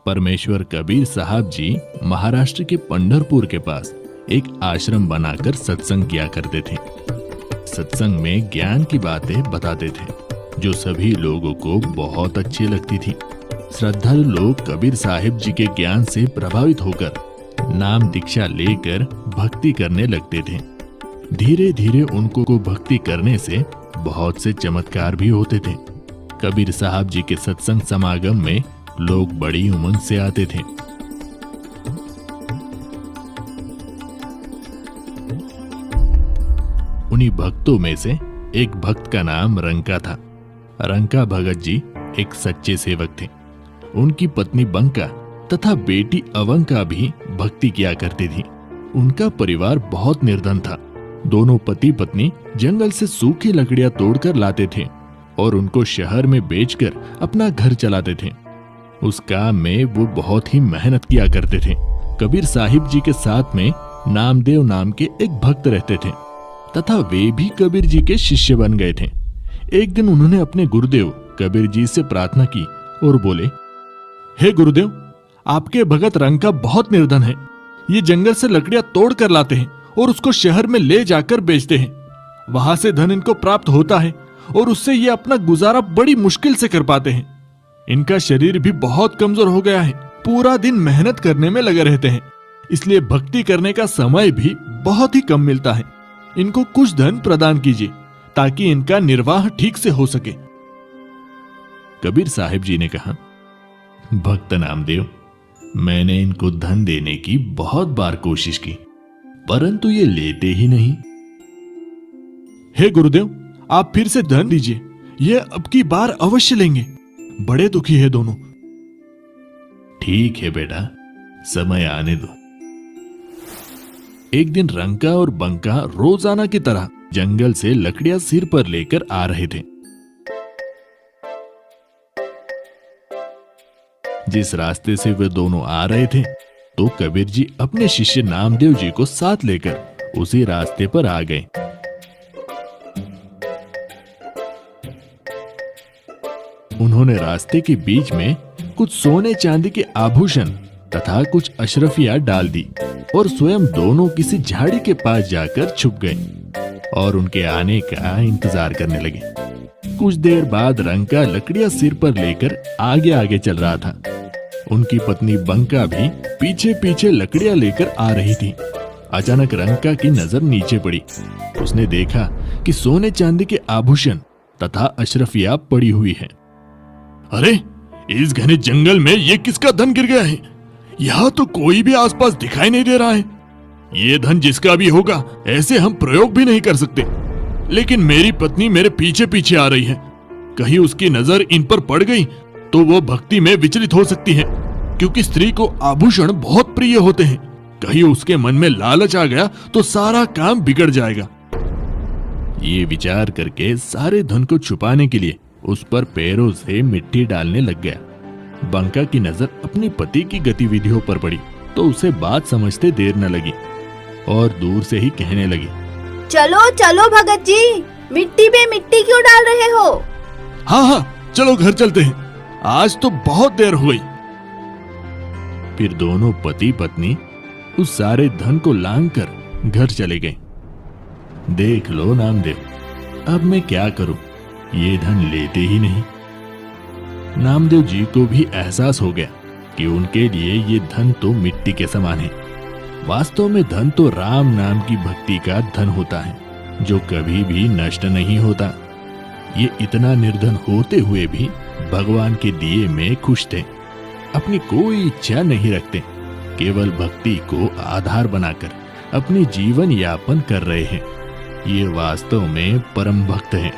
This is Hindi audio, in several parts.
परमेश्वर कबीर साहब जी महाराष्ट्र के पंढरपुर के पास एक आश्रम बनाकर सत्संग किया करते थे। सत्संग में ज्ञान की बातें बताते थे जो सभी लोगों को बहुत अच्छी लगती थी। श्रद्धालु लोग कबीर साहिब जी के ज्ञान से प्रभावित होकर नाम दीक्षा लेकर भक्ति करने लगते थे। धीरे धीरे उनको भक्ति करने से बहुत से चमत्कार भी होते थे। कबीर साहब जी के सत्संग समागम में लोग बड़ी उमंग से आते थे। उन्हीं भक्तों में से एक भक्त का नाम रंका था। रंका भगत जी एक सच्चे सेवक थे। उनकी पत्नी बंका तथा बेटी अवंका भी भक्ति किया करती थी। उनका परिवार बहुत निर्धन था। दोनों पति पत्नी जंगल से सूखी लकड़ियां तोड़कर लाते थे और उनको शहर में बेचकर अपना घर चलाते थे। उस काम में वो बहुत ही मेहनत किया करते थे। कबीर साहिब जी के साथ में नामदेव नाम के एक भक्त रहते थे तथा वे भी कबीर जी के शिष्य बन गए थे। एक दिन उन्होंने अपने गुरुदेव कबीर जी से प्रार्थना की और बोले, हे गुरुदेव, आपके भगत रंका बहुत निर्धन है। ये जंगल से लकड़ियां तोड़ कर लाते हैं और उसको शहर में ले जाकर बेचते हैं। वहां से धन इनको प्राप्त होता है और उससे ये अपना गुजारा बड़ी मुश्किल से कर पाते हैं। इनका शरीर भी बहुत कमजोर हो गया है। पूरा दिन मेहनत करने में लगे रहते हैं, इसलिए भक्ति करने का समय भी बहुत ही कम मिलता है। इनको कुछ धन प्रदान कीजिए ताकि इनका निर्वाह ठीक से हो सके। कबीर साहिब जी ने कहा, भक्त नामदेव, मैंने इनको धन देने की बहुत बार कोशिश की, परंतु ये लेते ही नहीं। हे गुरुदेव, आप फिर से धन दीजिए, ये अब की बार अवश्य लेंगे। बड़े दुखी है दोनों। ठीक है बेटा, समय आने दो। एक दिन रंका और बंका रोजाना की तरह जंगल से लकड़ियां सिर पर लेकर आ रहे थे। जिस रास्ते से वे दोनों आ रहे थे तो कबीर जी अपने शिष्य नामदेव जी को साथ लेकर उसी रास्ते पर आ गए। उन्होंने रास्ते के बीच में कुछ सोने चांदी के आभूषण तथा कुछ अशरफियां डाल दी और स्वयं दोनों किसी झाड़ी के पास जाकर छुप गए और उनके आने का इंतजार करने लगे। कुछ देर बाद रंका लकड़ियां सिर पर लेकर आगे आगे चल रहा था। उनकी पत्नी बंका भी पीछे पीछे लकड़ियां लेकर आ रही थी। अचानक रंका की नजर नीचे पड़ी। उसने देखा कि सोने चांदी के आभूषण तथा अशरफियां पड़ी हुई है। अरे, इस घने जंगल में ये किसका धन गिर गया है? यहाँ तो कोई भी आसपास दिखाई नहीं दे रहा है। ये धन जिसका भी होगा, ऐसे हम प्रयोग भी नहीं कर सकते। लेकिन मेरी पत्नी मेरे पीछे पीछे आ रही है। कहीं उसकी नजर इन पर पड़ गई तो वो भक्ति में विचलित हो सकती है, क्योंकि स्त्री को आभूषण बहुत प्रिय होते हैं। कहीं उसके मन में लालच आ गया तो सारा काम बिगड़ जाएगा। ये विचार करके सारे धन को छुपाने के लिए उस पर पैरों से मिट्टी डालने लग गया। बंका की नजर अपने पति की गतिविधियों पर पड़ी तो उसे बात समझते देर न लगी और दूर से ही कहने लगी, चलो चलो भगत जी, मिट्टी पे मिट्टी क्यों डाल रहे हो? हाँ हाँ, चलो घर चलते हैं, आज तो बहुत देर हो गई। फिर दोनों पति पत्नी उस सारे धन को लांघकर घर चले गए। देख लो नामदेव, अब मैं क्या करूं, ये धन लेते ही नहीं। नामदेव जी को भी एहसास हो गया कि उनके लिए ये धन तो मिट्टी के समान है। वास्तव में धन तो राम नाम की भक्ति का धन होता है जो कभी भी नष्ट नहीं होता। ये इतना निर्धन होते हुए भी भगवान के दिए में खुश थे। अपनी कोई इच्छा नहीं रखते, केवल भक्ति को आधार बनाकर अपनी जीवन यापन कर रहे हैं। ये वास्तव में परम भक्त हैं।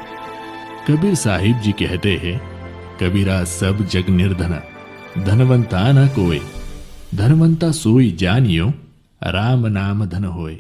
कबीर साहिब जी कहते हैं, कबीरा सब जग निर्धना, धनवंता न कोय, धनवंता सोई जानियो, राम नाम धन होए।